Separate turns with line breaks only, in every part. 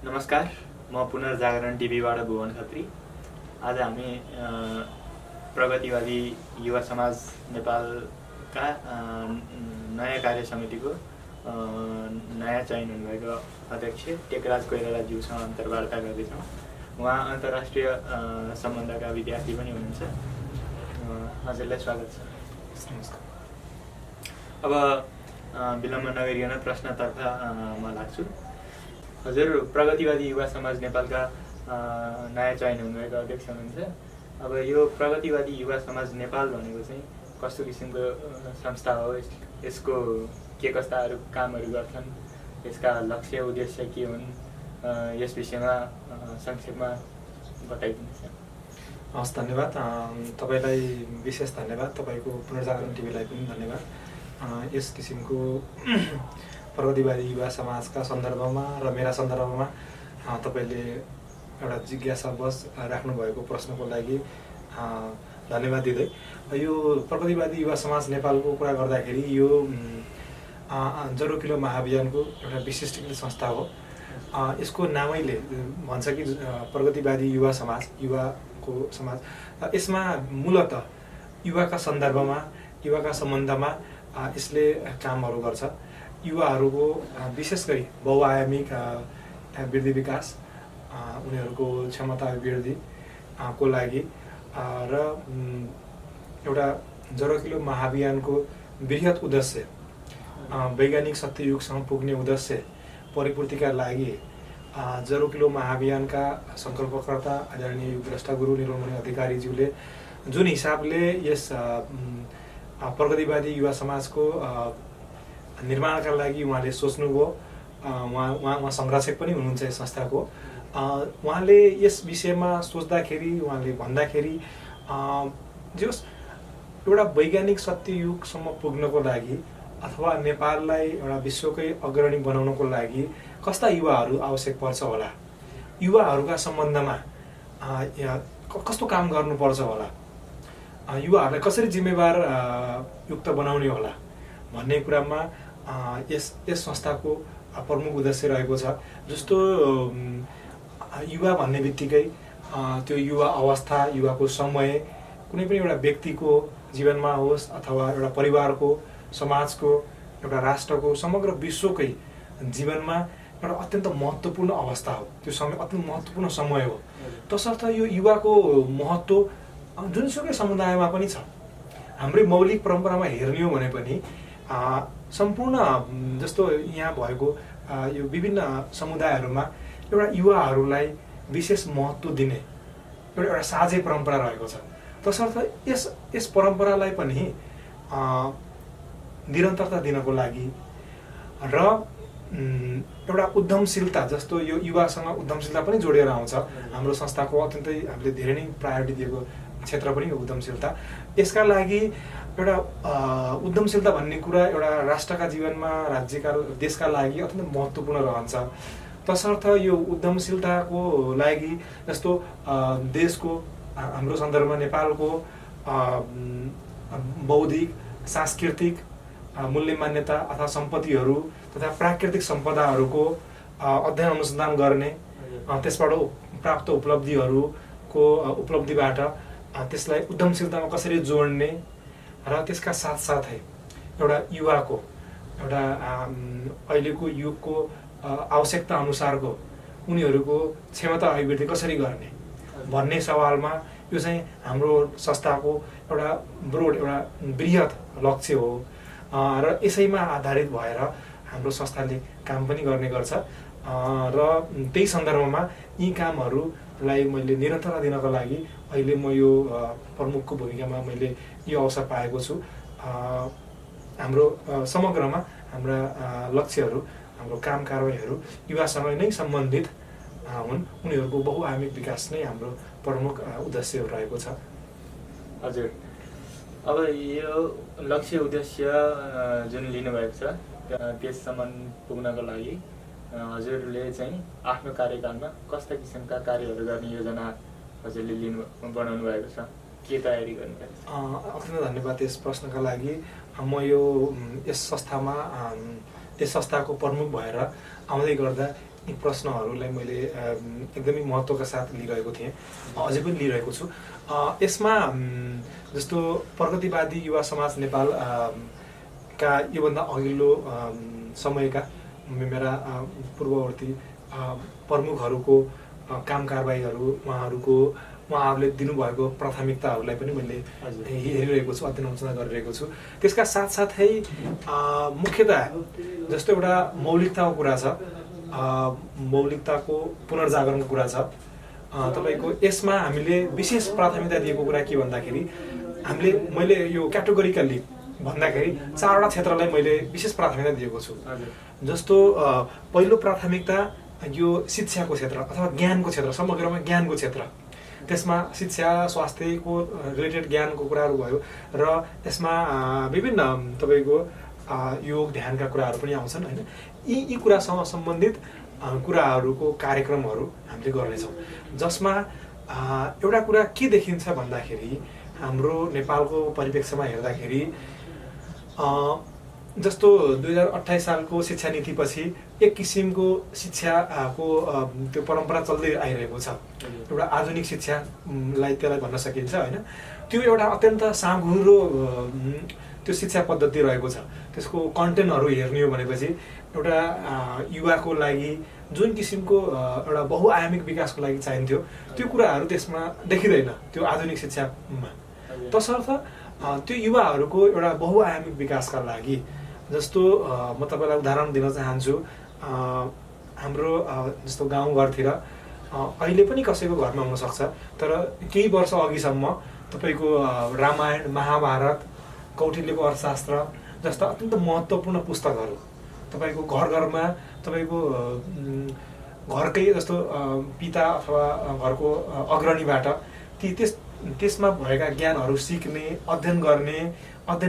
नमस्कार, म पुनर्जागरण टिभीबाट भुवन खत्री। आज हामी प्रगतिवादी युवा समाज नेपालका नयाँ कार्य समितिको नयाँ चयन हुनुभएको अध्यक्ष टेकराज कोइरालाज्यूसँग अन्तर्वार्ता गर्दैछौँ। उहाँ अन्तर्राष्ट्रिय सम्बन्धका विद्यार्थी पनि हुनुहुन्छ। हजुरलाई स्वागत छ।
नमस्कार।
अब विलम्ब नगरिकन प्रश्नतर्फ म लाग्छु। हजुर प्रगतिवादी युवा समाज नेपालका नयाँ चयन हुनुभएको अध्यक्ष हुनुहुन्छ। अब यो प्रगतिवादी युवा समाज नेपाल भनेको चाहिँ कस्तो किसिमको संस्था हो, यसको के कस्ताहरू कामहरू गर्छन्, यसका लक्ष्य उद्देश्य के हुन्, यस विषयमा संक्षेपमा बताइदिनुहोस्।
हस्, धन्यवाद। तपाईँलाई विशेष धन्यवाद। तपाईँको पुनर्जागरण टिभीलाई पनि धन्यवाद। यस किसिमको प्रगतिवादी युवा समाजका सन्दर्भमा र मेरा सन्दर्भमा तपाईँले एउटा जिज्ञासावश राख्नुभएको प्रश्नको लागि धन्यवाद दिँदै, यो प्रगतिवादी युवा समाज नेपालको कुरा गर्दाखेरि यो जरोकिलो महाअभियानको एउटा विशिष्ट संस्था हो। यसको नामैले भन्छ कि प्रगतिवादी युवा समाज, युवाको समाज। यसमा मूलतः युवाका सन्दर्भमा, युवाका सम्बन्धमा यसले कामहरू गर्छ। युवाहरूको विशेष गरी बहुआयामिक वृद्धि विकास, उनीहरूको क्षमता अभिवृद्धि को लागि र एउटा जरोकिलो महाअभियानको बृहत उद्देश्य वैज्ञानिक सत्ययुगसम्म पुग्ने उद्देश्य परिपूर्तिका लागि जरोकिलो महाअभियानका सङ्कल्पकर्ता आदरणीय युगद्रष्टा गुरु निरमणि अधिकारीज्यूले जुन हिसाबले यस प्रगतिवादी युवा समाजको निर्माणका लागि उहाँले सोच्नुभयो, उहाँ संरक्षक पनि हुनुहुन्छ यस संस्थाको। उहाँले यस विषयमा सोच्दाखेरि, उहाँले भन्दाखेरि जस एउटा वैज्ञानिक सत्ययुगसम्म पुग्नको लागि अथवा नेपाललाई एउटा विश्वकै अग्रणी बनाउनको लागि कस्ता युवाहरू आवश्यक पर्छ होला, युवाहरूका सम्बन्धमा कस्तो काम गर्नुपर्छ होला, युवाहरूलाई कसरी जिम्मेवार युक्त बनाउने होला भन्ने कुरामा यस संस्थाको प्रमुख उद्देश्य रहेको छ। जस्तो युवा भन्ने बित्तिकै त्यो युवा अवस्था, युवाको समय कुनै पनि एउटा व्यक्तिको जीवनमा होस् अथवा एउटा परिवारको, समाजको, एउटा राष्ट्रको, समग्र विश्वकै जीवनमा एउटा अत्यन्त महत्त्वपूर्ण अवस्था हो। त्यो समय अत्यन्त महत्त्वपूर्ण समय हो। तसर्थ यो युवाको महत्त्व जुनसुकै समुदायमा पनि छ। हाम्रै मौलिक परम्परामा हेर्ने हो भने पनि सम्पूर्ण जस्तो यहाँ भएको यो विभिन्न समुदायहरूमा एउटा युवाहरूलाई विशेष महत्त्व दिने एउटा साझै परम्परा रहेको छ। तसर्थ यस परम्परालाई पनि निरन्तरता दिनको लागि र एउटा उद्यमशीलता, जस्तो यो युवासँग उद्यमशीलता पनि जोडिएर आउँछ। हाम्रो संस्थाको अत्यन्तै हामीले धेरै नै प्रायोरिटी दिएको क्षेत्र पनि हो उद्यमशीलता। यसका लागि एउटा उद्यमशीलता भन्ने कुरा एउटा राष्ट्रका जीवनमा, राज्यका, देशका लागि अत्यन्त महत्त्वपूर्ण रहन्छ। तसर्थ यो उद्यमशीलताको लागि जस्तो देशको, हाम्रो सन्दर्भमा नेपालको बौद्धिक, सांस्कृतिक मूल्य मान्यता अथवा सम्पत्तिहरू तथा प्राकृतिक सम्पदाहरूको अध्ययन अनुसन्धान गर्ने, त्यसबाट प्राप्त उपलब्धिबाट त्यसलाई उद्यमशीलतामा कसरी जोड्ने र त्यसका साथसाथै एउटा युवाको एउटा अहिलेको युगको आवश्यकता अनुसारको उनीहरूको क्षमता अभिवृद्धि कसरी गर्ने भन्ने सवालमा यो चाहिँ हाम्रो संस्थाको एउटा ब्रोड, एउटा बृहत लक्ष्य हो र यसैमा आधारित भएर हाम्रो संस्थाले काम पनि गर्ने गर्छ। र त्यही सन्दर्भमा यी कामहरूलाई मैले निरन्तरता दिनको लागि अहिले म यो प्रमुखको भूमिकामा मैले यो अवसर पाएको छु। हाम्रो समग्रमा हाम्रा लक्ष्यहरू, हाम्रो काम कारबाहीहरू युवासँग नै सम्बन्धित हुन्। उनीहरूको बहुआयामिक विकास नै हाम्रो प्रमुख उद्देश्य रहेको छ।
हजुर, अब यो लक्ष्य उद्देश्य जुन लिनुभएको छ त्यससम्म पुग्नको लागि हजुरले चाहिँ आफ्नो कार्यकालमा कस्ता किसिमका कार्यहरू गर्ने योजना हजुरले बनाउनु भएको छ, के तयारी गर्नुभएको छ?
अत्यन्त धन्यवाद यस प्रश्नका लागि। म यस संस्थाको प्रमुख भएर आउँदै गर्दा यी प्रश्नहरूलाई मैले एकदमै महत्त्वका साथ लिइरहेको थिएँ, अझै पनि लिइरहेको छु। यसमा जस्तो प्रगतिवादी युवा समाज नेपाल का योभन्दा अघिल्लो समयका मेरा पूर्ववर्ती प्रमुखहरूको काम कारबाहीहरू, उहाँहरूले दिनुभएको प्राथमिकताहरूलाई पनि मैले हेरिरहेको छु, अध्ययन आलोचना गरिरहेको छु। त्यसका साथसाथै मुख्यतः जस्तो एउटा मौलिकताको कुरा छ, मौलिकताको पुनर्जागरणको कुरा छ। तपाईँको यसमा हामीले विशेष प्राथमिकता दिएको कुरा के भन्दाखेरि मैले यो क्याटेगोरिकल्ली भन्दाखेरि 4वटा क्षेत्रलाई मैले विशेष प्राथमिकता दिएको छु। जस्तो पहिलो प्राथमिकता यो शिक्षाको क्षेत्र अथवा ज्ञानको क्षेत्र, समग्रमा ज्ञानको क्षेत्र। त्यसमा शिक्षा, स्वास्थ्यको रिलेटेड ज्ञानको कुराहरू भयो र यसमा विभिन्न तपाईँको योग ध्यानका कुराहरू पनि आउँछन् होइन। यी कुरासँग सम्बन्धित कुराहरूको कार्यक्रमहरू हामीले गर्नेछौँ, जसमा एउटा कुरा के देखिन्छ भन्दाखेरि हाम्रो नेपालको परिप्रेक्ष्यमा हेर्दाखेरि जस्तो 2028 सालको शिक्षा नीतिपछि एक किसिमको शिक्षाको त्यो परम्परा चल्दै आइरहेको छ। एउटा आधुनिक शिक्षालाई त्यसलाई भन्न सकिन्छ होइन। त्यो एउटा अत्यन्त साँघुरो त्यो शिक्षा पद्धति रहेको छ। त्यसको कन्टेन्टहरू हेर्ने हो भनेपछि एउटा युवाको लागि जुन किसिमको एउटा बहुआयामिक विकासको लागि चाहिन्थ्यो त्यो कुराहरू त्यसमा देखिँदैन त्यो आधुनिक शिक्षामा। तसर्थ त्यो युवाहरूको एउटा बहुआयामिक विकासका लागि जस्तो म तपाईँलाई उदाहरण दिन चाहन्छु। हाम्रो जस्तो गाउँघरतिर अहिले पनि कसैको घरमा हुनसक्छ, तर केही वर्ष अघिसम्म तपाईँको रामायण, महाभारत, कौटिल्यको अर्थशास्त्र जस्ता अत्यन्त महत्त्वपूर्ण पुस्तकहरू तपाईँको घर घरमा तपाईँको घरकै जस्तो पिता अथवा घरको अग्रणीबाट त्यसमा भएका ज्ञानहरू सिक्ने, अध्ययन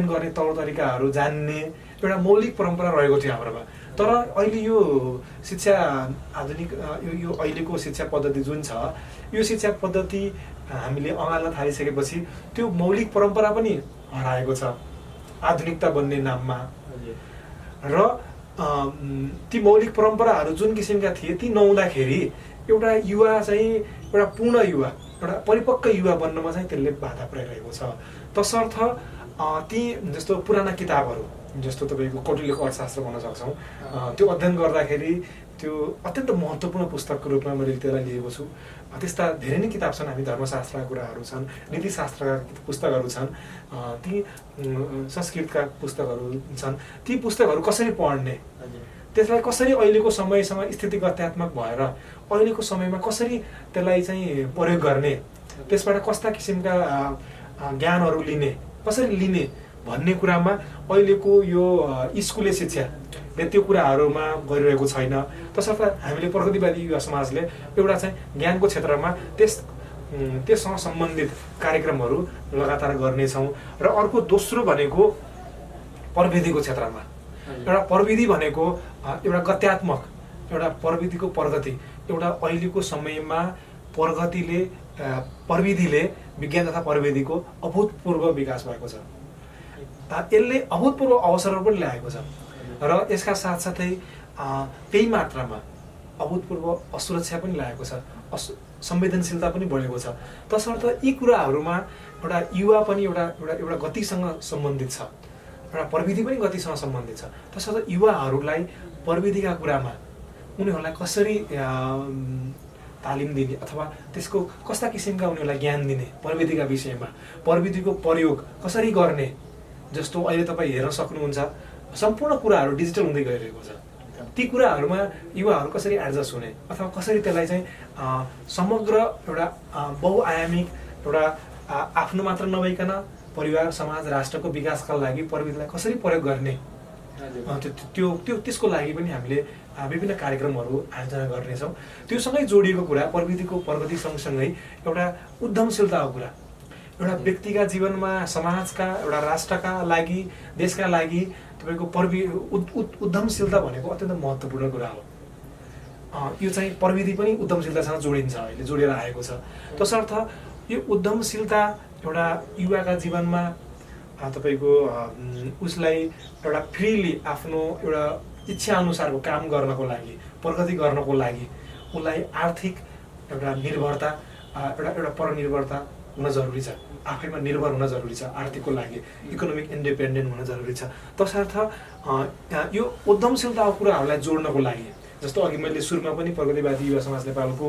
गर्ने तौर तरिकाहरू जान्ने एउटा मौलिक परम्परा रहेको थियो हाम्रोमा। तर अहिले यो शिक्षा आधुनिक यो अहिलेको शिक्षा पद्धति जुन छ, यो शिक्षा पद्धति हामीले अँगाल्न थालिसकेपछि त्यो मौलिक परम्परा पनि हराएको छ आधुनिकता बन्ने नाममा। र ती मौलिक परम्पराहरू जुन किसिमका थिए ती नहुँदाखेरि एउटा युवा चाहिँ एउटा पूर्ण युवा, एउटा परिपक्व युवा बन्नमा चाहिँ त्यसले बाधा पुर्याइरहेको छ। तसर्थ ती जस्तो पुराना किताबहरू जस्तो तपाईँको कौटिल्यको अर्थशास्त्र भन्न सक्छौँ, त्यो अध्ययन गर्दाखेरि त्यो अत्यन्त महत्त्वपूर्ण पुस्तकको रूपमा मैले त्यसलाई लिएको छु। त्यस्ता धेरै नै किताब छन्, हामी धर्मशास्त्रका कुराहरू छन्, नीतिशास्त्रका पुस्तकहरू छन्, ती संस्कृतका पुस्तकहरू छन्। ती पुस्तकहरू कसरी पढ्ने, त्यसलाई कसरी अहिलेको समयसँग स्थितिगत्यात्मक भएर अहिलेको समयमा कसरी त्यसलाई चाहिँ प्रयोग गर्ने, त्यसबाट कस्ता किसिमका ज्ञानहरू लिने, कसरी लिने भन्ने कुरामा अहिलेको यो स्कुले शिक्षाले त्यो कुराहरूमा गरिरहेको छैन। तसर्थ हामीले प्रगतिवादी युवा समाजले एउटा चाहिँ ज्ञानको क्षेत्रमा त्यससँग सम्बन्धित कार्यक्रमहरू लगातार गर्नेछौँ। र अर्को दोस्रो भनेको प्रविधिको क्षेत्रमा। एउटा प्रविधि भनेको एउटा गत्यात्मक, एउटा प्रविधिको प्रगति, एउटा अहिलेको समयमा प्रविधिले विज्ञान तथा प्रविधिको अभूतपूर्व विकास भएको छ। यसले अभूतपूर्व अवसरहरू पनि ल्याएको छ र यसका साथसाथै त्यही मात्रामा अभूतपूर्व असुरक्षा पनि ल्याएको छ, संवेदनशीलता पनि बढेको छ। तसर्थ यी कुराहरूमा एउटा युवा पनि एउटा गतिसँग सम्बन्धित छ, एउटा प्रविधि पनि गतिसँग सम्बन्धित छ। तसर्थ युवाहरूलाई प्रविधिका कुरामा उनीहरूलाई कसरी तालिम दिने अथवा त्यसको कस्ता किसिमका उनीहरूलाई ज्ञान दिने, प्रविधिका विषयमा प्रविधिको प्रयोग कसरी गर्ने, जस्तो अहिले तपाईँ हेर्न सक्नुहुन्छ सम्पूर्ण कुराहरू डिजिटल हुँदै गइरहेको छ। ती कुराहरूमा युवाहरू कसरी एडजस्ट हुने अथवा कसरी त्यसलाई चाहिँ समग्र एउटा बहुआयामिक एउटा आफ्नो मात्र नभइकन परिवार, समाज, राष्ट्रको विकासका लागि प्रविधिलाई कसरी प्रयोग गर्ने, त्यसको लागि पनि हामीले विभिन्न कार्यक्रमहरू आयोजना गर्नेछौँ। त्योसँगै जोडिएको कुरा प्रविधिको प्रगति सँगसँगै एउटा उद्यमशीलताको कुरा, एउटा व्यक्तिका जीवनमा, समाजका, एउटा राष्ट्रका लागि, देशका लागि तपाईँको उद्यमशीलता भनेको अत्यन्त महत्त्वपूर्ण कुरा हो। यो चाहिँ प्रविधि पनि उद्यमशीलतासँग जोडिन्छ, अहिले जोडेर आएको छ। तसर्थ यो उद्यमशीलता एउटा युवाका जीवनमा तपाईँको उसलाई एउटा फ्रिली आफ्नो एउटा इच्छा अनुसारको काम गर्नको लागि, प्रगति गर्नको लागि उसलाई आर्थिक एउटा निर्भरता, एउटा परनिर्भरता हुन जरुरी छ, आफैमा निर्भर हुन जरुरी छ, आर्थिकको लागि इकोनोमिक इन्डिपेन्डेन्ट हुन जरुरी छ। तसर्थ यो उद्यमशीलताको कुराहरूलाई जोड्नको लागि, जस्तो अघि मैले सुरुमा पनि प्रगतिवादी युवा समाज नेपालको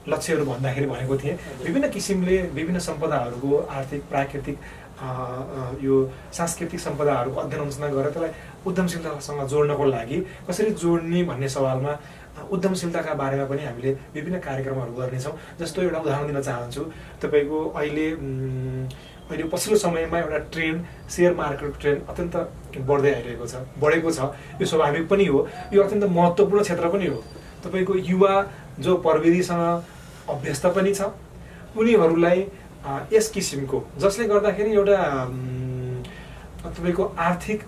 लक्ष्यहरू भन्दाखेरि भनेको थिएँ, विभिन्न किसिमले विभिन्न सम्पदाहरूको आर्थिक, प्राकृतिक, यो सांस्कृतिक सम्पदाहरूको अध्ययन अनुसन्धान गरेर त्यसलाई उद्यमशीलतासँग जोड्नको लागि कसरी जोड्ने भन्ने सवालमा उद्यमशीलताका बारेमा पनि हामीले विभिन्न कार्यक्रमहरू गर्नेछौँ। जस्तो एउटा उदाहरण दिन चाहन्छु, तपाईँको अहिले पछिल्लो समयमा एउटा ट्रेन्ड, सेयर मार्केट ट्रेन्ड अत्यन्त बढ्दै आइरहेको छ, बढेको छ। यो स्वाभाविक पनि हो, यो अत्यन्त महत्त्वपूर्ण क्षेत्र पनि हो। तपाईँको युवा जो प्रविधिसँग अभ्यस्त पनि छ, उनीहरूलाई यस किसिमको, जसले गर्दाखेरि एउटा तपाईँको आर्थिक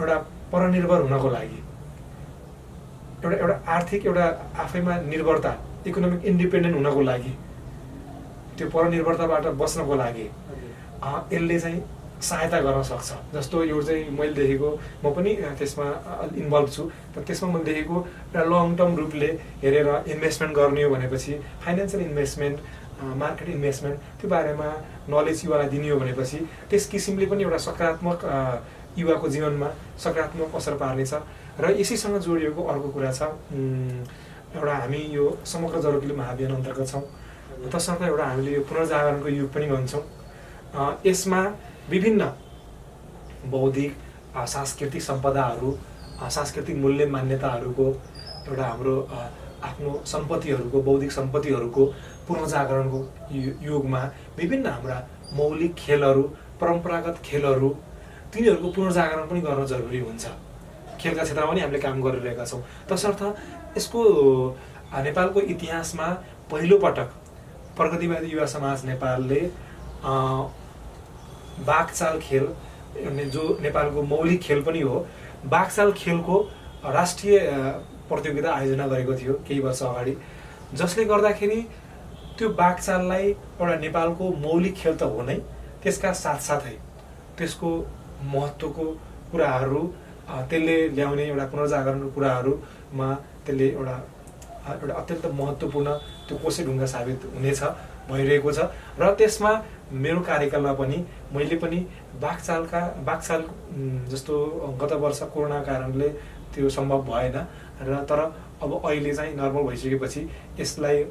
एउटा परनिर्भर हुनको लागि, एउटा आर्थिक एउटा आफैमा निर्भरता, इकोनोमिक इन्डिपेन्डेन्ट हुनको लागि, त्यो परनिर्भरताबाट बच्नको लागि यसले चाहिँ सहायता गर्न सक्छ। जस्तो यो चाहिँ मैले देखेको, म पनि त्यसमा इन्भल्भ छु, तर त्यसमा मैले देखेको एउटा लङ टर्म रूपले हेरेर इन्भेस्टमेन्ट गर्ने हो भनेपछि फाइनेन्सियल इन्भेस्टमेन्ट, मार्केट इन्भेस्टमेन्ट, त्यो बारेमा नलेज युवालाई दिने हो भनेपछि त्यस किसिमले पनि एउटा सकारात्मक युवाको जीवनमा सकारात्मक असर पार्नेछ। र यसैसँग जोडिएको अर्को कुरा छ, एउटा हामी यो समग्र जरुरी महाअभियान अन्तर्गत छौँ, तसर्थ एउटा हामीले यो पुनर्जागरणको युग पनि भन्छौँ। यसमा विभिन्न बौद्धिक, सांस्कृतिक सम्पदाहरू, सांस्कृतिक मूल्य मान्यताहरूको एउटा हाम्रो आफ्नो सम्पत्तिहरूको, बौद्धिक सम्पत्तिहरूको पुनर्जागरणको युगमा विभिन्न हाम्रा मौलिक खेलहरू, परम्परागत खेलहरू, तिनीहरूको पुनर्जागरण पनि गर्न जरुरी हुन्छ। खेलका क्षेत्रमा पनि हामीले काम गरिरहेका छौँ। तसर्थ यसको नेपालको इतिहासमा पहिलोपटक प्रगतिवादी युवा समाज नेपालले बाघचाल खेल, जो नेपालको मौलिक खेल पनि हो, बाघचाल खेलको राष्ट्रिय प्रतियोगिता आयोजना गरेको थियो केही वर्ष अगाडि, जसले गर्दाखेरि त्यो बाघचाललाई एउटा नेपालको मौलिक खेल त हो नै, त्यसका साथसाथै त्यसको महत्त्वको कुराहरू, त्यसले ल्याउने एउटा पुनर्जागरणको कुराहरूमा त्यसले एउटा अत्यन्त महत्त्वपूर्ण त्यो कोसेढुङ्गा साबित हुनेछ, भइरहेको छ। र त्यसमा मेरो कार्यकालमा पनि मैले पनि बाघचाल जस्तो गत वर्ष कोरोना कारणले त्यो सम्भव भएन, तर अब अहिले चाहिँ नर्मल भइसकेपछि यसलाई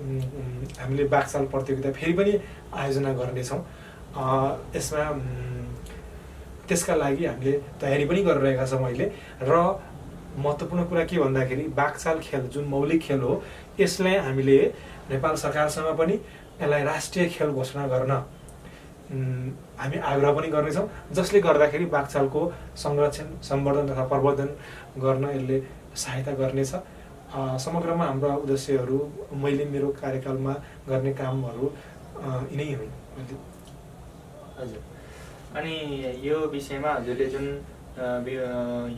हामीले बाघचाल प्रतियोगिता फेरि पनि आयोजना गर्नेछौँ। यसमा त्यसका लागि हामीले तयारी पनि गरिरहेका छौँ अहिले। र महत्त्वपूर्ण कुरा के भन्दाखेरि बाघचाल खेल जुन मौलिक खेल हो, यसलाई हामीले नेपाल सरकारसँग पनि यसलाई राष्ट्रिय खेल घोषणा गर्न हामी आग्रह पनि गर्नेछौँ, जसले गर्दाखेरि बाघचालको संरक्षण, सम्वर्धन तथा प्रवर्धन गर्न यसले सहायता गर्नेछ। समग्रमा हाम्रा उद्देश्यहरू, मैले मेरो कार्यकालमा गर्ने कामहरू यिनै हुन्।
हजुर, अनि यो विषयमा हजुरले जुन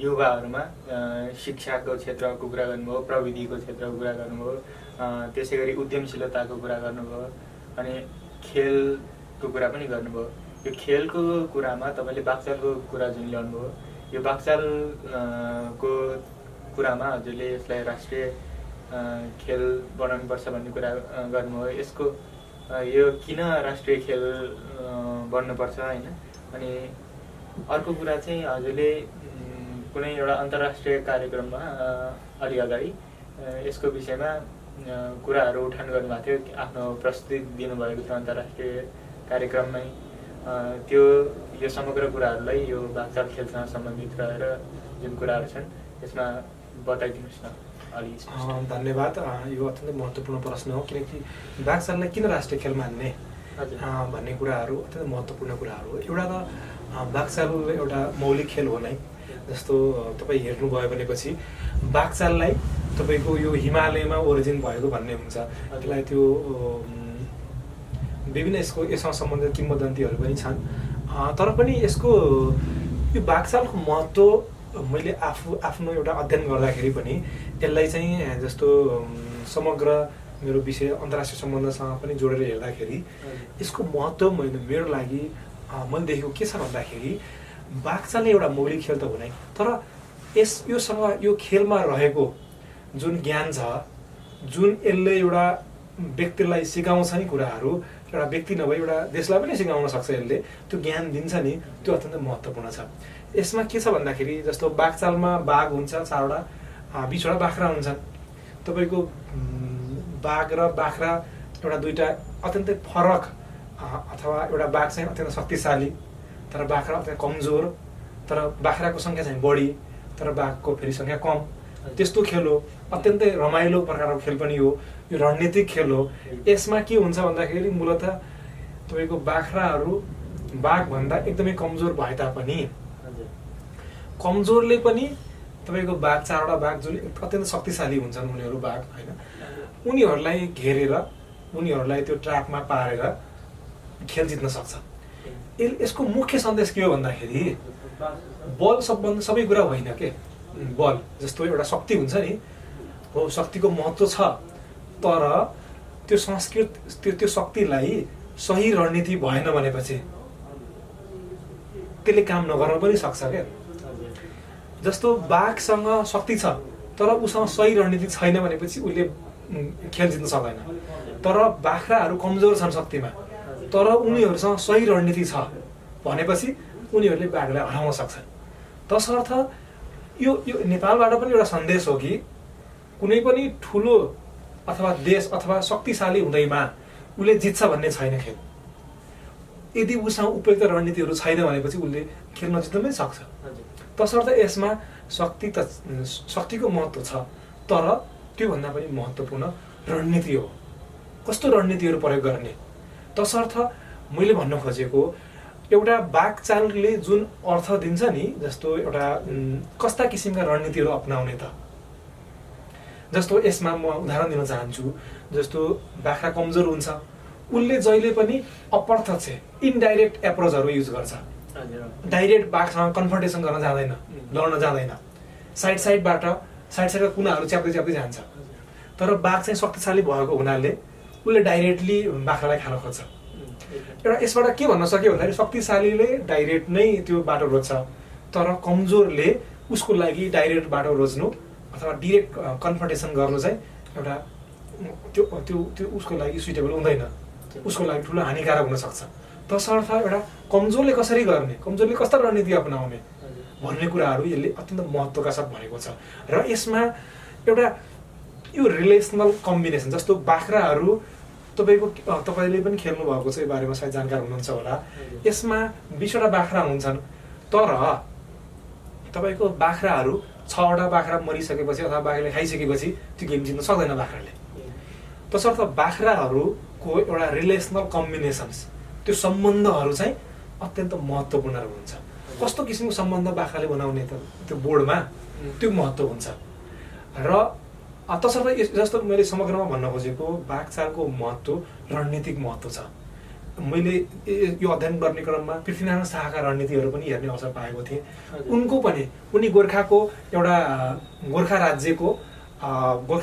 युवाहरूमा शिक्षाको क्षेत्रको कुरा गर्नुभयो, प्रविधिको क्षेत्रको कुरा गर्नुभयो, त्यसै गरी उद्यमशीलताको कुरा गर्नुभयो, अनि खेलको कुरा पनि गर्नुभयो। यो खेलको कुरामा तपाईँले बाघचालको कुरा जुन ल्याउनुभयो, यो बाघचालको कुरामा हजुरले यसलाई राष्ट्रिय खेल बनाउनुपर्छ भन्ने कुरा गर्नुभयो। यसको यो किन राष्ट्रिय खेल बन्नुपर्छ होइन? अनि अर्को कुरा चाहिँ हजुरले कुनै एउटा अन्तर्राष्ट्रिय कार्यक्रममा अलि अगाडि यसको विषयमा कुराहरू उठान गर्नुभएको थियो, आफ्नो प्रस्तुति दिनुभएको थियो अन्तर्राष्ट्रिय कार्यक्रममै। त्यो यो समग्र कुराहरूलाई यो बाघचाल खेलसँग सम्बन्धित रहेर जुन कुराहरू छन् यसमा बताइदिनुहोस् न अलि।
धन्यवाद। यो अत्यन्तै महत्त्वपूर्ण प्रश्न हो, किनकि बाघचाललाई किन राष्ट्रिय खेल मान्ने भन्ने कुराहरू अत्यन्तै महत्त्वपूर्ण कुराहरू हो। एउटा त बाघचाल एउटा मौलिक खेल हो नै, जस्तो तपाईँ हेर्नुभयो भनेपछि बाघचाललाई तपाईँको यो हिमालयमा ओरिजिन भएको भन्ने हुन्छ, त्यसलाई त्यो विभिन्न यससँग सम्बन्धित किंवदन्तीहरू पनि छन्। तर पनि यसको यो बाघचालको महत्त्व मैले आफ्नो एउटा अध्ययन गर्दाखेरि पनि यसलाई चाहिँ जस्तो समग्र मेरो विषय अन्तर्राष्ट्रिय सम्बन्धसँग पनि जोडेर हेर्दाखेरि यसको महत्त्व मेरो लागि मैले देखेको के छ भन्दाखेरि बाघचाल एउटा मौलिक खेल त हो नै, तर योसँग यो खेलमा रहेको जुन ज्ञान छ, जुन यसले एउटा व्यक्तिलाई सिकाउँछ नि कुराहरू, एउटा व्यक्ति नभए एउटा देशलाई पनि सिकाउन सक्छ, यसले त्यो ज्ञान दिन्छ नि, त्यो अत्यन्त महत्त्वपूर्ण छ। यसमा के छ भन्दाखेरि जस्तो बाघचालमा बाघ हुन्छ, 4वटा 20वटा बाख्रा हुन्छन्। तपाईँको बाघ र बाख्रा एउटा दुईटा अत्यन्तै फरक, अथवा एउटा बाघ चाहिँ अत्यन्त शक्तिशाली तर बाख्रा अत्यन्त कमजोर, तर बाख्राको सङ्ख्या चाहिँ बढी तर बाघको फेरि सङ्ख्या कम, त्यस्तो खेल हो। अत्यन्तै रमाइलो प्रकारको खेल पनि हो, यो रणनीतिक खेल हो। यसमा के हुन्छ भन्दाखेरि मूलतः तपाईँको बाख्राहरू बाघभन्दा एकदमै कमजोर भए तापनि कमजोरले पनि तपाईँको बाघ 4वटा बाघ जुन अत्यन्त शक्तिशाली हुन्छन् उनीहरू बाघ होइन, उनीहरूलाई घेरेर उनीहरूलाई त्यो ट्र्यापमा पारेर खेल जित्न सक्छ। यसको मुख्य सन्देश के हो भन्दाखेरि बल सबभन्दा सबै कुरा होइन के, बल जस्तो एउटा शक्ति हुन्छ नि, हो शक्तिको महत्त्व छ, तर त्यो त्यो शक्तिलाई सही रणनीति भएन भनेपछि त्यसले काम नगर्न पनि सक्छ क्या। जस्तो बाघसँग शक्ति छ तर उसँग सही रणनीति छैन भनेपछि उसले खेल जित्न सक्दैन। तर बाख्राहरू कमजोर छन् शक्तिमा, तर उनीहरूसँग सही रणनीति छ भनेपछि उनीहरूले बाघलाई हराउन सक्छन्। तसर्थ यो नेपालबाट पनि एउटा सन्देश हो कि कुनै पनि ठुलो अथवा देश अथवा शक्तिशाली हुँदैमा उसले जित्छ भन्ने छैन खेल। यदि उसँग उपयुक्त रणनीतिहरू छैन भनेपछि उसले खेल नजित्न पनि सक्छ। तसर्थ यसमा शक्तिको महत्त्व छ, तर त्योभन्दा पनि महत्त्वपूर्ण रणनीति हो, कस्तो रणनीतिहरू प्रयोग गर्ने। तसर्थ मैले भन्न खोजेको एउटा बाघचालले जुन अर्थ दिन्छ नि, जस्तो एउटा कस्ता किसिमका रणनीतिहरू अपनाउने त, जस्तो यसमा म उदाहरण दिन चाहन्छु। जस्तो बाख्रा कमजोर हुन्छ, उसले जहिले पनि अप्रत्यक्ष इनडाइरेक्ट एप्रोचहरू युज गर्छ। डाइरेक्ट बाघसँग कन्फ्रन्टेसन गर्न जाँदैन, लड्न जाँदैन, साइडका कुनाहरू च्याप्दै जान्छ। तर बाघ चाहिँ शक्तिशाली भएको हुनाले उसले डाइरेक्टली बाख्रालाई खान खोज्छ। एउटा यसबाट के भन्न सक्यो भन्दाखेरि शक्तिशालीले डाइरेक्ट नै त्यो बाटो रोज्छ, तर कमजोरले उसको लागि डाइरेक्ट बाटो रोज्नु अथवा डिरेक्ट कन्फ्रन्टेसन गर्नु चाहिँ एउटा त्यो उसको लागि सुइटेबल हुँदैन, उसको लागि ठुलो हानिकारक हुनसक्छ। तसर्थ एउटा कमजोरले कसरी गर्ने, कमजोरले कस्ता रणनीति अपनाउने भन्ने कुराहरू यसले अत्यन्त महत्त्वका साथ भनेको छ। र यसमा एउटा यो रिलेसनल कम्बिनेसन, जस्तो बाख्राहरू तपाईँले पनि खेल्नु भएको छ, यो बारेमा सायद जानकार हुनुहुन्छ होला। यसमा 20वटा बाख्रा हुन्छन्, तर तपाईँको बाख्राहरू 6वटा बाख्रा मरिसकेपछि अथवा बाघले खाइसकेपछि त्यो गेम जित्न सक्दैन बाख्राले। तसर्थ बाख्राहरूको एउटा रिलेसनल कम्बिनेसन्स, त्यो सम्बन्धहरू चाहिँ अत्यन्त महत्त्वपूर्ण हुन्छ। कस्तो किसिमको सम्बन्ध बाख्राले बनाउने त त्यो बोर्डमा त्यो महत्त्व हुन्छ। र तसर्थ जस्तो मैले समग्रमा भन्न खोजेको बाघचालको महत्त्व रणनीतिक महत्त्व छ। मैले यो अध्ययन गर्ने क्रममा पृथ्वीनारायण शाहका रणनीतिहरू पनि हेर्ने अवसर पाएको थिएँ। उनी गोर्खाको एउटा गोर्खा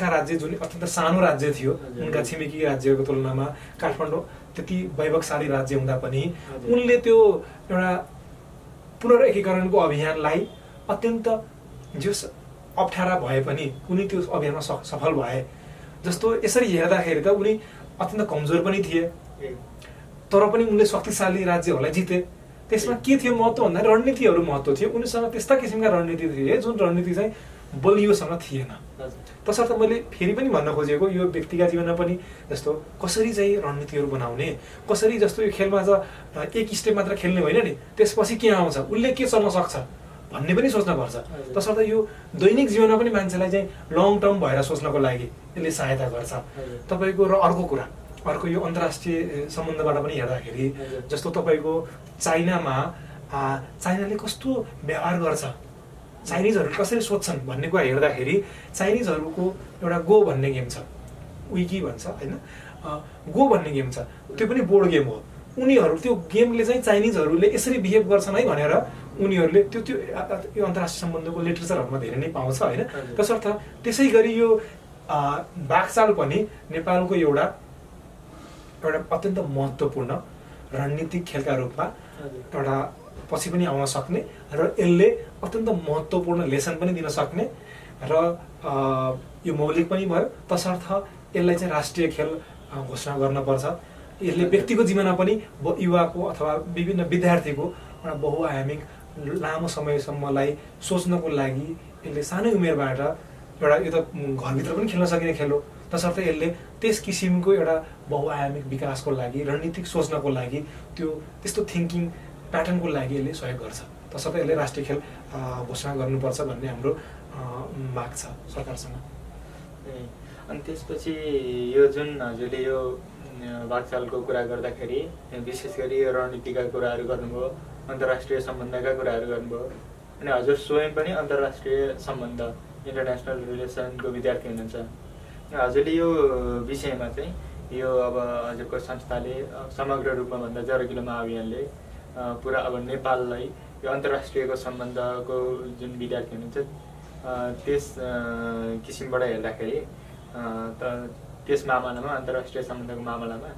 राज्य जुन अत्यन्त सानो राज्य थियो, उनका छिमेकी राज्यहरूको तुलनामा काठमाडौँ त्यति वैभवशाली राज्य हुँदा पनि उनले त्यो एउटा पुनर्एकीकरणको अभियानलाई अत्यन्त जो अप्ठ्यारा भए पनि उनी त्यो अभियानमा सफल भए। जस्तो यसरी हेर्दाखेरि त उनी अत्यन्त कमजोर पनि थिए, तर पनि उनले शक्तिशाली राज्यहरूलाई जिते। त्यसमा के थियो महत्त्व भन्दा रणनीतिहरू महत्त्व थियो। उनीसँग त्यस्ता किसिमका रणनीति थिए जुन रणनीति चाहिँ बलियोसँग थिएन। तसर्थ मैले फेरि पनि भन्न खोजेको यो व्यक्तिगत जीवनमा पनि जस्तो कसरी चाहिँ रणनीतिहरू बनाउने, कसरी जस्तो यो खेलमा चाहिँ एक स्टेप मात्र खेल्ने होइन नि, त्यसपछि के आउँछ, उसले के चल्न सक्छ भन्ने पनि सोच्नुपर्छ। तसर्थ यो दैनिक जीवनमा पनि मान्छेलाई चाहिँ लङ टर्म भएर सोच्नको लागि यसले सहायता गर्छ तपाईँको। र अर्को यो अन्तर्राष्ट्रिय सम्बन्धबाट पनि हेर्दाखेरि जस्तो तपाईँको चाइनाले कस्तो व्यवहार गर्छ, चाइनिजहरू कसरी सोध्छन् भन्ने कुरा हेर्दाखेरि चाइनिजहरूको एउटा गो भन्ने गेम छ, विकी भन्छ होइन, गो भन्ने गेम छ, त्यो पनि बोर्ड गेम हो। उनीहरू त्यो गेमले चाहिँ चाइनिजहरूले यसरी बिहेभ गर्छन् है भनेर उनीहरूले त्यो यो अन्तर्राष्ट्रिय सम्बन्धको लिटरेचरहरूमा धेरै नै पाउँछ होइन। तसर्थ त्यसै गरी यो बाघचाल पनि नेपालको एउटा अत्यन्त महत्त्वपूर्ण रणनीतिक खेलका रूपमा एउटा पछि पनि आउन सक्ने र यसले अत्यन्त महत्त्वपूर्ण लेसन पनि दिन सक्ने र यो मौलिक पनि भयो। तसर्थ यसलाई चाहिँ राष्ट्रिय खेल घोषणा गर्नुपर्छ। यसले व्यक्तिको जीवनमा पनि युवाको अथवा विभिन्न विद्यार्थीको एउटा बहुआयामिक लामो समयसम्मलाई सोच्नको लागि यसले सानै उमेरबाट एउटा यो त घरभित्र पनि खेल्न सकिने खेल हो। तसर्थ यसले त्यस किसिमको एउटा बहुआयामिक विकासको लागि रणनीतिक सोच्नको लागि त्यो त्यस्तो थिङ्किङ प्याटर्नको लागि यसले सहयोग गर्छ। तसर्थ यसले राष्ट्रिय खेल घोषणा गर्नुपर्छ भन्ने हाम्रो माग छ सरकारसँग।
अनि त्यसपछि यो जुन हजुरले यो वाक्चालको कुरा गर्दाखेरि विशेष गरी यो रणनीतिका कुराहरू गर्नुभयो, अन्तर्राष्ट्रिय सम्बन्धका कुराहरू गर्नुभयो, अनि हजुर स्वयं पनि अन्तर्राष्ट्रिय सम्बन्ध इन्टरनेसनल रिलेसनको विद्यार्थी हुनुहुन्छ। हजुरले यो विषयमा चाहिँ यो अब हजुरको संस्थाले समग्र रूपमा भन्दा 0 किलो महाअभियानले पुरा अब नेपाललाई यो अन्तर्राष्ट्रियको सम्बन्धको जुन विद्यार्थी हुनुहुन्छ त्यस किसिमबाट हेर्दाखेरि त्यस मामलामा अन्तर्राष्ट्रिय सम्बन्धको मामलामा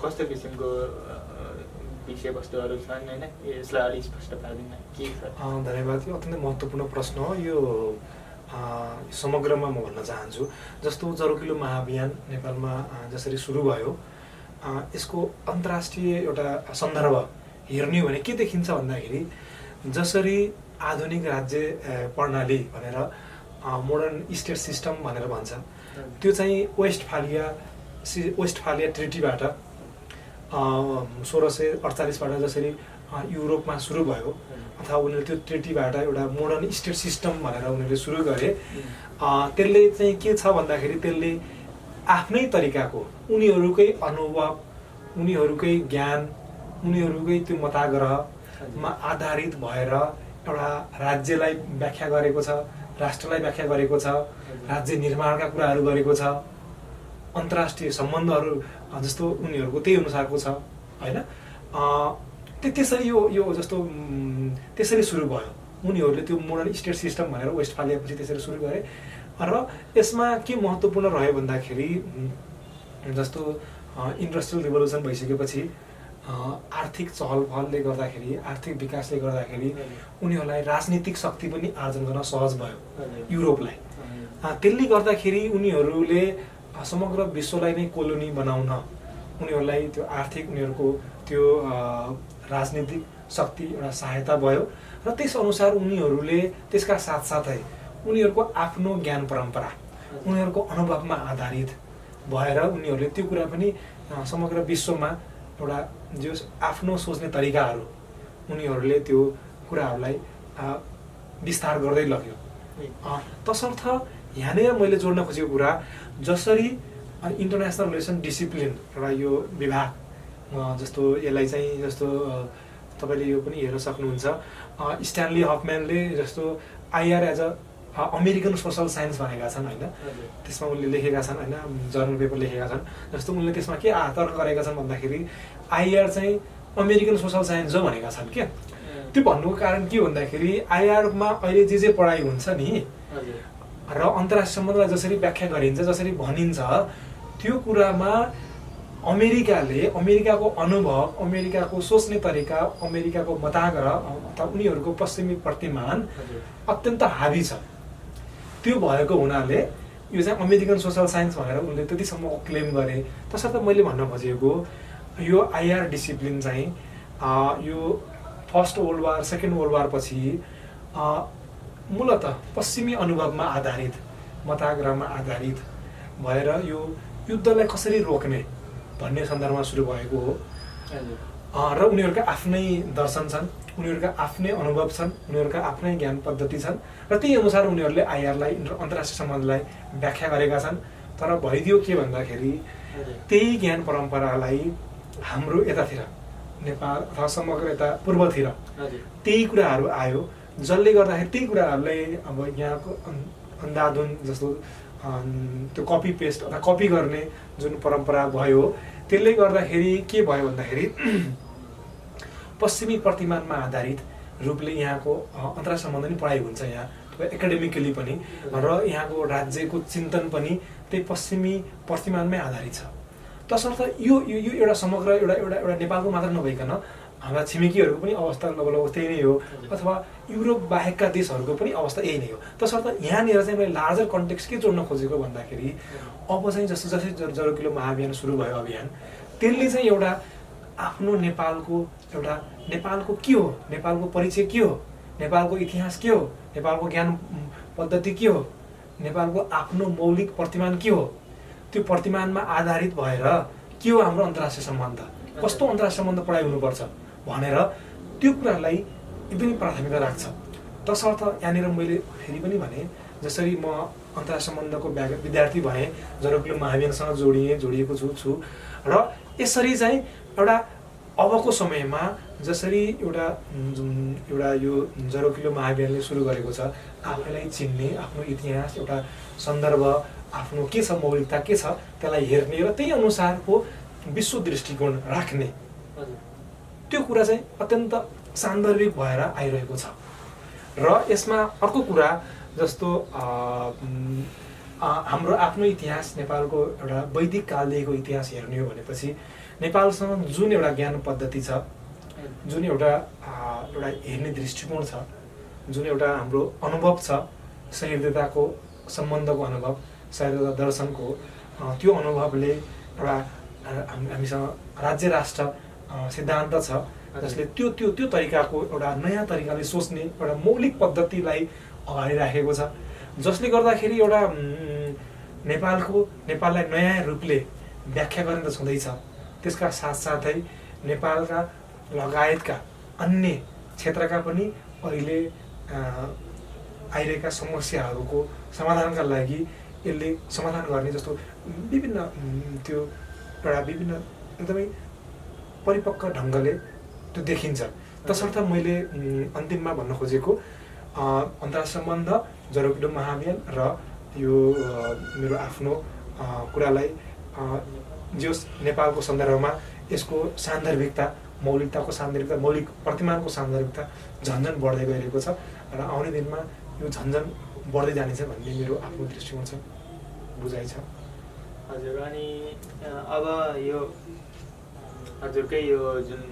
कस्तो किसिमको विषयवस्तुहरू छन् होइन, यसलाई अलिक स्पष्ट पारिदिन के छ?
धन्यवाद। यो अत्यन्तै महत्त्वपूर्ण प्रश्न हो। यो समग्रमा म भन्न चाहन्छु, जस्तो 0 किलो महाअभियान नेपालमा जसरी सुरु भयो, यसको अन्तर्राष्ट्रिय एउटा सन्दर्भ हेर्ने हो भने के देखिन्छ भन्दाखेरि जसरी आधुनिक राज्य प्रणाली भनेर मोडर्न स्टेट सिस्टम भनेर भन्छ, त्यो चाहिँ वेस्टफालिया ट्रिटीबाट 1648बाट जसरी युरोपमा सुरु भयो अथवा उनीहरूले त्यो ट्रिटीबाट एउटा मोडर्न स्टेट सिस्टम भनेर उनीहरूले सुरु गरे। त्यसले चाहिँ के छ भन्दाखेरि त्यसले आफ्नै तरिकाको उनीहरूकै अनुभव, उनीहरूकै ज्ञान, उनीहरूकै त्यो मताग्रहमा आधारित भएर एउटा राज्यलाई व्याख्या गरेको छ, राष्ट्रलाई व्याख्या गरेको छ, राज्य निर्माणका कुराहरू गरेको छ, अन्तर्राष्ट्रिय सम्बन्धहरू जस्तो उनीहरूको त्यही अनुसारको छ होइन। त्यसरी यो जस्तो त्यसरी सुरु भयो। उनीहरूले त्यो मोडर्न स्टेट सिस्टम भनेर वेस्टफालियापछि त्यसरी सुरु गरे र यसमा के महत्त्वपूर्ण रह्यो भन्दाखेरि जस्तो इन्डस्ट्रियल रिभोल्युसन भइसकेपछि आर्थिक चहलपहलले गर्दाखेरि, आर्थिक विकासले गर्दाखेरि उनीहरूलाई राजनीतिक शक्ति पनि आर्जन गर्न सहज भयो युरोपलाई। त्यसले गर्दाखेरि उनीहरूले समग्र विश्वलाई नै कोलोनी बनाउन उनीहरूलाई त्यो आर्थिक उनीहरूको त्यो राजनीतिक शक्ति एउटा सहायता भयो र त्यस अनुसार उनीहरूले त्यसका साथसाथै उनीहरूको आफ्नो ज्ञान परम्परा, उनीहरूको अनुभवमा आधारित भएर उनीहरूले त्यो कुरा पनि समग्र विश्वमा एउटा जो आफ्नो सोच्ने तरिकाहरू उनीहरूले त्यो कुराहरूलाई विस्तार गर्दै लग्यो। तसर्थ यहाँनिर मैले जोड्न खोजेको कुरा जसरी इन्टरनेसनल रिलेसन डिसिप्लिन एउटा यो विभाग जस्तो यसलाई चाहिँ जस्तो तपाईँले यो पनि हेर्न सक्नुहुन्छ, स्ट्यानली हफम्यानले जस्तो IR as a American social science भनेका छन् होइन। त्यसमा उनले लेखेका छन् होइन, जर्नल पेपर लेखेका छन्। जस्तो उनले त्यसमा के तर्क गरेका छन् भन्दाखेरि आइआर चाहिँ अमेरिकन सोसल साइन्स हो भनेका छन् क्या। त्यो भन्नुको कारण के भन्दाखेरि आइआरमा अहिले जे पढाइ हुन्छ नि र अन्तर्राष्ट्रिय सम्बन्धलाई जसरी व्याख्या गरिन्छ, जसरी भनिन्छ, त्यो कुरामा अमेरिकाको अनुभव, अमेरिकाको सोच्ने तरिका, अमेरिकाको मताग्रह अथवा उनीहरूको पश्चिमी प्रतिमान अत्यन्त हावी छ। त्यो भएको हुनाले यो चाहिँ अमेरिकन सोसल साइन्स भनेर उनले त्यतिसम्म क्लेम गरे। तसर्थ मैले भन्न खोजेको यो आइआर डिसिप्लिन चाहिँ यो first world war, second world war पछि मूलतः पश्चिमी अनुभवमा आधारित, मताग्रहमा आधारित भएर यो युद्धलाई कसरी रोक्ने भन्ने सन्दर्भमा सुरु भएको हो र उनीहरूका आफ्नै दर्शन छन्, उनीहरूका आफ्नै अनुभव छन्, उनीहरूका आफ्नै ज्ञान पद्धति छन् र त्यही अनुसार उनीहरूले आइआरलाई अन्तर्राष्ट्रिय सम्बन्धलाई व्याख्या गरेका छन्। तर भइदियो के भन्दाखेरि त्यही ज्ञान परम्परालाई हाम्रो यतातिर नेपाल अथवा समग्र यता पूर्वतिर त्यही कुराहरू आयो, जसले गर्दाखेरि त्यही कुराहरूलाई अब यहाँको अन्धाधुन जस्तो त्यो कपी पेस्ट अथवा कपी गर्ने जुन परम्परा भयो, त्यसले गर्दाखेरि के भयो भन्दाखेरि पश्चिमी प्रतिमानमा आधारित रूपले यहाँको अन्तर्राष्ट्रिय सम्बन्ध पनि पढाइ हुन्छ यहाँ एकाडेमिकली पनि र यहाँको राज्यको चिन्तन पनि त्यही पश्चिमी प्रतिमानमै आधारित छ। तसर्थ यो एउटा समग्र एउटा नेपालको मात्र नभइकन हाम्रा छिमेकीहरूको पनि अवस्था लगभग त्यही नै हो, अथवा युरोप बाहेकका देशहरूको पनि अवस्था यही नै हो। तसर्थ यहाँनिर चाहिँ मैले लार्जर कन्टेक्स्ट के जोड्न खोजेको भन्दाखेरि अब चाहिँ जसै जरो किलो महाअभियान सुरु भयो अभियान, त्यसले चाहिँ एउटा आफ्नो नेपालको के हो, नेपालको परिचय के हो, नेपालको इतिहास के हो, नेपालको ज्ञान पद्धति के हो, नेपालको आफ्नो मौलिक प्रतिमान के हो, त्यो प्रतिमानमा आधारित भएर के हो हाम्रो अन्तर्राष्ट्रिय सम्बन्ध, कस्तो अन्तर्राष्ट्रिय सम्बन्ध पढाइ हुनुपर्छ भनेर त्यो कुरालाई एकदमै प्राथमिकता राख्छ। तसर्थ यहाँनिर मैले फेरि पनि भने जसरी म अन्तर्राष्ट्रिय सम्बन्धको विद्यार्थी भएँ, जरोकिलो महाअभियानसँग जोडिएको छु र यसरी चाहिँ एउटा अबको समयमा जसरी एउटा यो जरोकिलो महाअभियानले सुरु गरेको छ, आफैलाई चिन्ने, आफ्नो इतिहास, एउटा सन्दर्भ, आफ्नो के छ मौलिकता के छ त्यसलाई हेर्ने र त्यही अनुसारको विश्व दृष्टिकोण राख्ने, त्यो कुरा चाहिँ अत्यन्त सान्दर्भिक भएर आइरहेको छ। र यसमा अर्को कुरा जस्तो हाम्रो आफ्नो इतिहास, नेपालको एउटा वैदिक कालदेखिको इतिहास हेर्ने हो भनेपछि नेपालसँग जुन एउटा ज्ञान पद्धति छ, जुन एउटा हेर्ने दृष्टिकोण छ, जुन एउटा हाम्रो अनुभव छ, सहृदयताको सम्बन्धको अनुभव, सहृदयता दर्शनको त्यो अनुभवले एउटा हामीसँग राज्य राष्ट्र सिद्धान्त छ जसले त्यो तरिकाको एउटा नयाँ तरिकाले सोच्ने एउटा मौलिक पद्धतिलाई अगाडि राखेको छ, जसले गर्दाखेरि एउटा नेपाललाई नयाँ रूपले व्याख्या गर्ने त छँदैछ, त्यसका साथसाथै नेपालका लगायतका अन्य क्षेत्रका पनि अहिले आइरहेका समस्याहरूको समाधानका लागि यसले समाधान गर्ने जस्तो विभिन्न एकदमै परिपक्व ढङ्गले त्यो देखिन्छ। तसर्थ मैले अन्तिममा भन्न खोजेको अन्तर्राष्ट्रिय सम्बन्ध, जरोकिलो महाअभियान र यो मेरो आफ्नो कुरालाई जो नेपालको सन्दर्भमा यसको सान्दर्भिकता, मौलिकताको सान्दर्भिकता, मौलिक प्रतिमानको सान्दर्भिकता झन्झन बढ्दै गइरहेको छ र आउने दिनमा यो झन्झन बढ्दै जानेछ भन्ने मेरो आफ्नो दृष्टिकोण छ, बुझाइ छ।
हजुर, अनि अब यो हजुरकै यो जुन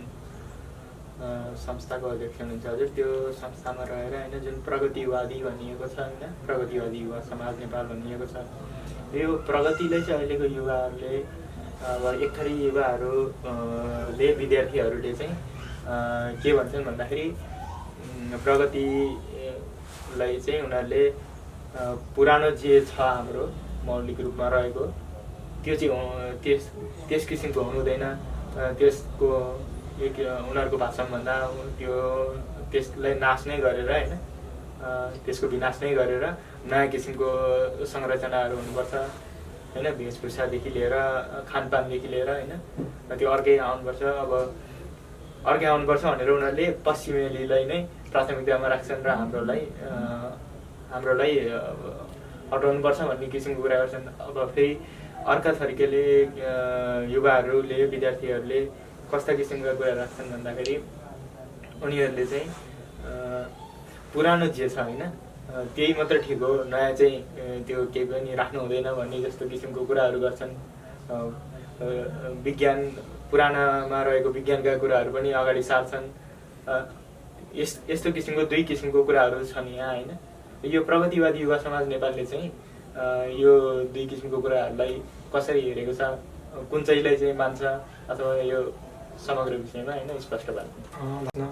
संस्थाको अध्यक्ष हुनुहुन्छ हजुर, त्यो संस्थामा रहेर होइन जुन प्रगतिवादी भनिएको छ होइन, प्रगतिवादी युवा समाज नेपाल भनिएको छ, यो प्रगतिलाई चाहिँ अहिलेको युवाहरूले अब एक थरी युवाहरूले विद्यार्थीहरूले चाहिँ के भन्छन् भन्दाखेरि प्रगतिलाई चाहिँ उनीहरूले पुरानो जे छ हाम्रो मौलिक रूपमा रहेको त्यो चाहिँ त्यस किसिमको हुनुहुँदैन, त्यसको उनीहरूको भाषामा भन्दा त्यसलाई नाश नै गरेर होइन, त्यसको विनाश नै गरेर नयाँ किसिमको संरचनाहरू हुनुपर्छ होइन, वेशभूषादेखि लिएर खानपानदेखि लिएर होइन, त्यो अर्कै आउनुपर्छ। अब अर्कै आउनुपर्छ भनेर उनीहरूले पश्चिमेलीलाई नै प्राथमिकतामा राख्छन् र हाम्रोलाई हटाउनुपर्छ भन्ने किसिमको कुरा गर्छन्। अब फेरि अर्का थरीकाले युवाहरूले, विद्यार्थीहरूले कस्ता किसिमका कुरा राख्छन् भन्दाखेरि उनीहरूले चाहिँ पुरानो जे छ होइन त्यही मात्र ठिक हो, नयाँ चाहिँ त्यो केही पनि राख्नु हुँदैन भन्ने जस्तो किसिमको कुराहरू गर्छन्। विज्ञान, पुरानामा रहेको विज्ञानका कुराहरू पनि अगाडि सार्छन्। यस्तो किसिमको दुई किसिमको कुराहरू छन् यहाँ होइन। यो प्रगतिवादी युवा समाज नेपालले चाहिँ यो दुई किसिमको कुराहरूलाई कसरी हेरेको छ, कुन चाहिँलाई चाहिँ मान्छ अथवा यो समग्र विषयमा होइन स्पष्ट पार्नु।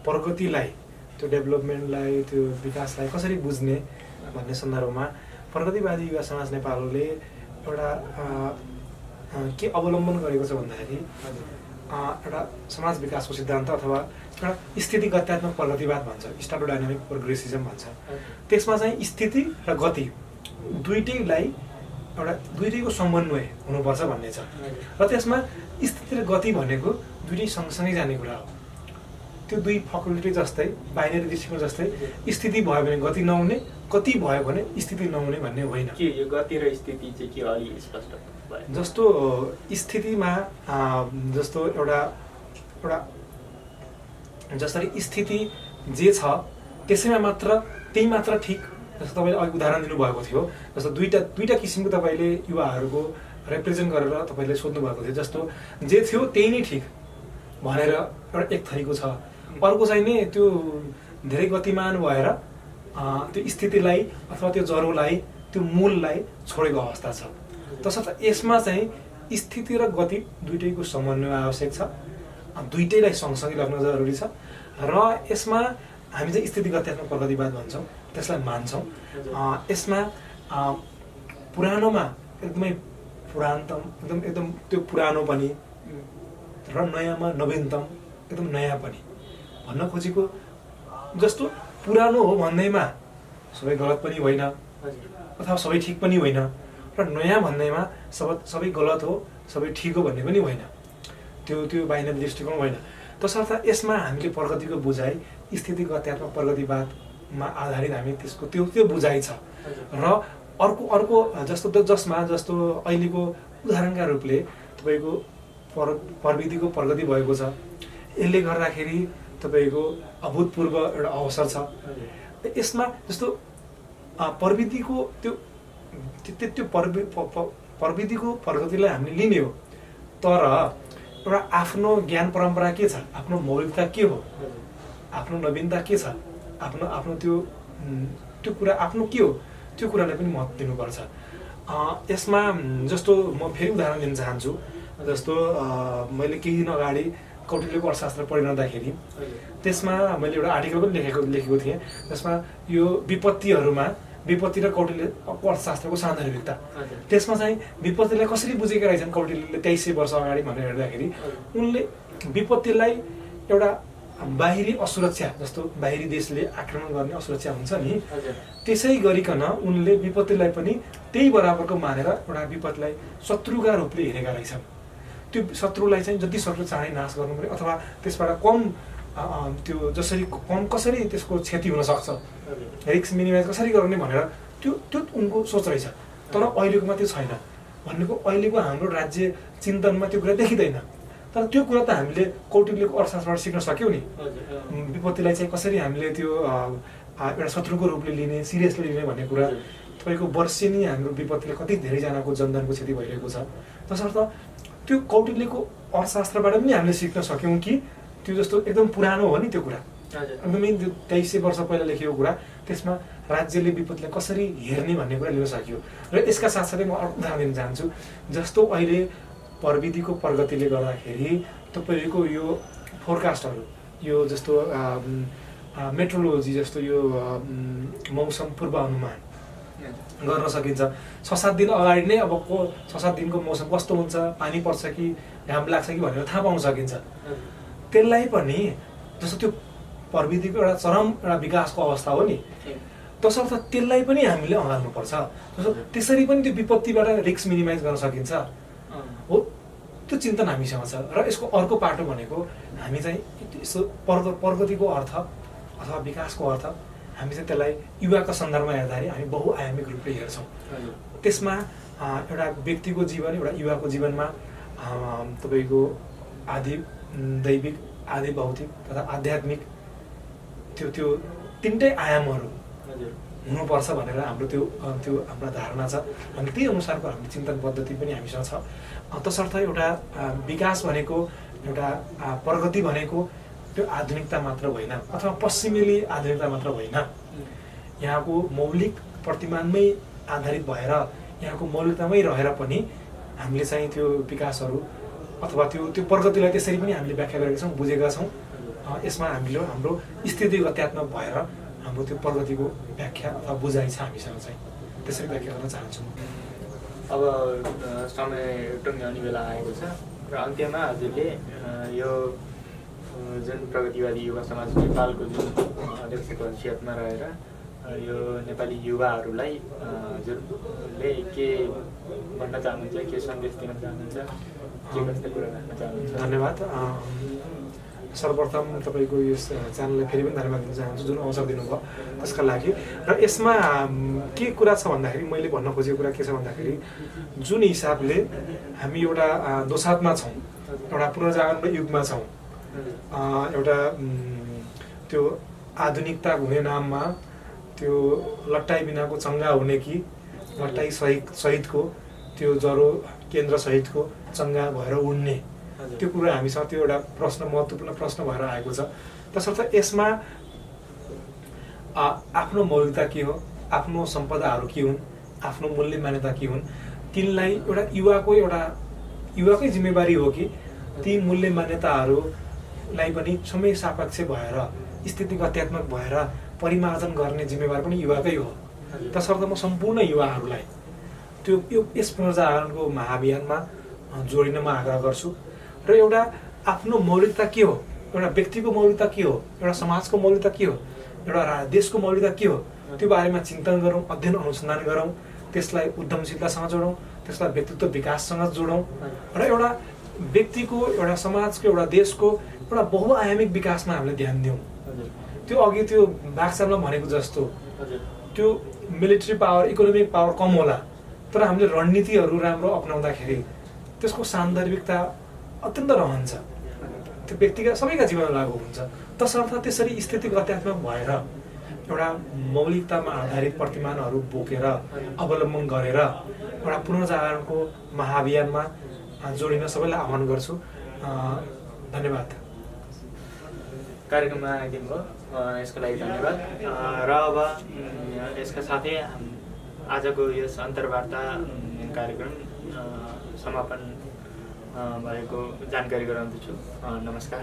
प्रगतिलाई, त्यो डेभलपमेन्टलाई, त्यो विकासलाई कसरी बुझ्ने भन्ने सन्दर्भमा प्रगतिवादी युवा समाज नेपालले एउटा के अवलम्बन गरेको छ भन्दाखेरि एउटा समाज विकासको सिद्धान्त अथवा एउटा स्थितिगत्यात्मक प्रगतिवाद भन्छ, स्टार्टोडाइनामिक प्रोग्रेसिजम भन्छ। त्यसमा चाहिँ स्थिति र गति दुइटैको समन्वय हुनुपर्छ भन्ने छ र त्यसमा स्थिति र गति भनेको दुइटै सँगसँगै जाने कुरा हो। त्यो दुई फकुलिटी जस्तै, बाइनरी दृष्टिकोण जस्तै, स्थिति भयो भने गति नहुने, गति भयो भने स्थिति नहुने भन्ने होइन।
के यो गति र स्थिति चाहिँ के अलि स्पष्ट भयो?
जस्तो स्थितिमा जस्तो एउटा जसरी स्थिति जे छ त्यसैमा मात्र त्यही मात्र ठिक। जस्तो तपाईँले अघि उदाहरण दिनुभएको थियो, जस्तो दुईटा किसिमको तपाईँले युवाहरूको रिप्रेजेन्ट गरेर तपाईँले सोध्नु भएको थियो। जस्तो जे थियो त्यही नै ठिक, भनेर एउटा एक थरीको छ। अर्को चाहिँ नि त्यो धेरै गतिमान भएर त्यो स्थितिलाई अथवा त्यो जरोलाई त्यो मूललाई छोडेको अवस्था छ। तसर्थ यसमा चाहिँ स्थिति र गति दुइटैको समन्वय आवश्यक छ, दुइटैलाई सँगसँगै राख्न जरुरी छ। र यसमा हामी चाहिँ स्थितिगत्यात्मक प्रगतिवाद भन्छौँ, त्यसलाई मान्छौँ। यसमा पुरानोमा एकदमै पुरानतम एकदम त्यो पुरानो पनि र नयाँमा नवीनतम एकदम नयाँ पनि भन्न खोजेको जस्तो पुरानो हो भन्दैमा सबै गलत पनि होइन अथवा सबै ठिक पनि होइन र नयाँ भन्दैमा सबै गलत हो सबै ठिक हो भन्ने पनि होइन। त्यो बाइनरी दृष्टिकोण होइन। तसर्थ यसमा हामीले प्रगतिको बुझाइ स्थितिगत्यात्मक प्रगतिवादमा आधारित हामी त्यसको त्यो बुझाइ छ। र अर्को जस्तो अहिलेको उदाहरणका रूपले तपाईँको प्रविधिको प्रगति भएको छ, यसले गर्दाखेरि तपाईँको अभूतपूर्व एउटा अवसर छ। यसमा जस्तो प्रविधिको त्यो प्रविधिको प्रगतिलाई हामीले लिने हो, तर एउटा आफ्नो ज्ञान परम्परा के छ, आफ्नो मौलिकता के हो, आफ्नो नवीनता के छ, आफ्नो त्यो कुरा आफ्नो के हो, त्यो कुरालाई पनि महत्त्व दिनुपर्छ। यसमा जस्तो म फेरि उदाहरण दिन चाहन्छु। जस्तो मैले केही दिन अगाडि कौटिल्यको अर्थशास्त्र पढिरहँदाखेरि त्यसमा मैले एउटा आर्टिकल पनि लेखेको थिएँ, जसमा यो विपत्ति र कौटिल्यको अर्थशास्त्रको सान्दर्भिकता, त्यसमा चाहिँ विपत्तिलाई कसरी बुझेका रहेछन् कौटिल्यले 2300 वर्ष अगाडि भनेर हेर्दाखेरि उनले विपत्तिलाई एउटा बाहिरी असुरक्षा, जस्तो बाहिरी देशले आक्रमण गर्ने असुरक्षा हुन्छ नि, त्यसै गरिकन उनले विपत्तिलाई पनि त्यही बराबरको मानेर एउटा विपत्तिलाई शत्रुका रूपले हेरेका रहेछन्। त्यो शत्रुलाई चाहिँ जति सक्दो चाँडै नाश गर्नु पर्यो अथवा त्यसबाट कम कसरी त्यसको क्षति हुन सक्छ, रिस्क मिनिमाइज कसरी गर्ने भनेर त्यो उनको सोच रहेछ। तर अहिलेकोमा त्यो छैन। भनेको अहिलेको हाम्रो राज्य चिन्तनमा त्यो कुरा देखिँदैन। तर त्यो कुरा त हामीले कौटिल्यको अर्थशास्त्रबाट सिक्न सक्यौँ नि। विपत्तिलाई चाहिँ कसरी हामीले त्यो एउटा शत्रुको रूपले लिने, सिरियसली लिने भन्ने कुरा। तपाईँको वर्षेनी हाम्रो विपत्तिले कति धेरैजनाको जनधनको क्षति भइरहेको छ। तसर्थ त्यो कौटिल्यको अर्थशास्त्रबाट पनि हामीले सिक्न सक्यौँ कि त्यो जस्तो एकदम पुरानो हो नि त्यो कुरा, एकदमै 2300 वर्ष पहिला लेखेको कुरा, त्यसमा राज्यले विपत्तिलाई कसरी हेर्ने भन्ने कुरा लिन सकियो। र यसका साथसाथै म अर्को उदाहरण दिन चाहन्छु। जस्तो अहिले प्रविधिको प्रगतिले गर्दाखेरि तपाईँको यो फोरकास्टहरू, यो जस्तो मेट्रोलोजी जस्तो यो मौसम पूर्वानुमान गर्न सकिन्छ। 6-7 दिन अगाडि नै अब 6-7 दिनको मौसम कस्तो हुन्छ, पानी पर्छ कि घाम लाग्छ कि भनेर थाहा पाउन सकिन्छ। त्यसलाई पनि जस्तो त्यो प्रविधिको एउटा चरम एउटा विकासको अवस्था हो नि, तसर्थ त्यसलाई पनि हामीले अँगाल्नुपर्छ। त्यसरी पनि त्यो विपत्तिबाट रिस्क मिनिमाइज गर्न सकिन्छ हो, त्यो चिन्तन हामीसँग छ। र यसको अर्को पाटो भनेको हामी चाहिँ यसो प्रगतिको अर्थ अथवा विकासको अर्थ हामी चाहिँ त्यसलाई युवाको सन्दर्भमा हेर्दाखेरि हामी बहुआयामिक रूपले हेर्छौँ। त्यसमा एउटा व्यक्तिको जीवन, एउटा युवाको जीवनमा तपाईँको आदि दैविक, आदि भौतिक तथा आध्यात्मिक त्यो तिनटै आयामहरू हुनुपर्छ भनेर हाम्रो त्यो हाम्रो धारणा छ। अनि त्यही अनुसारको हाम्रो चिन्तन पद्धति पनि हामीसँग छ। तसर्थ एउटा विकास भनेको, एउटा प्रगति भनेको त्यो आधुनिकता मात्र होइन अथवा पश्चिमेली आधुनिकता मात्र होइन। यहाँको मौलिक प्रतिमानमै आधारित भएर, यहाँको मौलिकतामै रहेर पनि हामीले चाहिँ त्यो विकासहरू अथवा त्यो प्रगतिलाई त्यसरी पनि हामीले व्याख्या गरेका छौँ, बुझेका छौँ। यसमा हामीले हाम्रो स्थितिगत्यात्मक भएर हाम्रो त्यो प्रगतिको व्याख्या अथवा बुझाइ छ हामीसँग चाहिँ, त्यसरी व्याख्या गर्न चाहन्छु।
अब समय टुङ्ग्याउने बेला आएको छ र अन्त्यमा हजुरले यो जुन प्रगतिवादी युवा समाज नेपालको जुन अध्यक्षको हैसियतमा रहेर यो नेपाली युवाहरूलाई हजुरले के भन्न चाहनुहुन्छ, के सन्देश दिन चाहनुहुन्छ, के कस्ता कुरा राख्न चाहनुहुन्छ?
धन्यवाद। सर्वप्रथम तपाईँको यस च्यानललाई फेरि पनि धन्यवाद दिन चाहन्छु जुन अवसर दिनुभयो त्यसका लागि। र यसमा के कुरा छ भन्दाखेरि, मैले भन्न खोजेको कुरा के छ भन्दाखेरि, जुन हिसाबले हामी एउटा दोसात्मा छौँ, एउटा पुनर्जागरण युगमा छौँ, एउटा त्यो आधुनिकता हुने नाममा त्यो लट्टाइ बिनाको चङ्गा हुने कि लट्टाइ सहितको त्यो जरो केन्द्र सहितको चङ्गा भएर उड्ने त्यो कुरा हामीसँग त्यो एउटा प्रश्न महत्त्वपूर्ण प्रश्न भएर आएको छ। तसर्थ यसमा आफ्नो मौलिकता के हो, आफ्नो सम्पदाहरू के हुन्, आफ्नो मूल्य मान्यता के हुन्, तिनलाई एउटा युवाकै जिम्मेवारी हो कि ती मूल्य मान्यताहरूलाई पनि समय सापेक्ष भएर स्थितिगत्यात्मक भएर परिमार्जन गर्ने जिम्मेवारी पनि युवाकै हो। तसर्थ म सम्पूर्ण युवाहरूलाई त्यो यस पुनर्जागरणको महाअभियानमा जोडिन म आग्रह गर्छु र एउटा आफ्नो मौलिकता के हो, एउटा व्यक्तिको मौलिकता के हो, एउटा समाजको मौलिकता के हो, एउटा देशको मौलिकता के हो, त्यो बारेमा चिन्तन गरौँ, अध्ययन अनुसन्धान गरौँ, त्यसलाई उद्यमशीलतासँग जोडौँ, त्यसलाई व्यक्तित्व विकाससँग जोडौँ र एउटा व्यक्तिको, एउटा समाजको, एउटा देशको एउटा बहुआयामिक विकासमा हामीले ध्यान दिउँ। त्यो अघि त्यो बाक्सामा भनेको जस्तो त्यो मिलिट्री पावर, इकोनोमिक पावर कम होला, तर हामीले रणनीतिहरू राम्रो अपनाउँदाखेरि त्यसको सान्दर्भिकता अत्यन्त रहन्छ, त्यो व्यक्तिगत सबैका जीवनमा लागू हुन्छ। तसर्थ त्यसरी स्थितिगत्यात्मक भएर एउटा मौलिकतामा आधारित प्रतिमानहरू बोकेर अवलम्बन गरेर एउटा पुनर्जागरणको महाअभियानमा जोडिन सबैलाई आह्वान गर्छु। धन्यवाद।
कार्यक्रममा आइदिनु भयो, यसको लागि धन्यवाद। र अब यसका साथै आजको यस अन्तर्वार्ता कार्यक्रम समापन भएको जानकारी गराउँदछु। नमस्कार।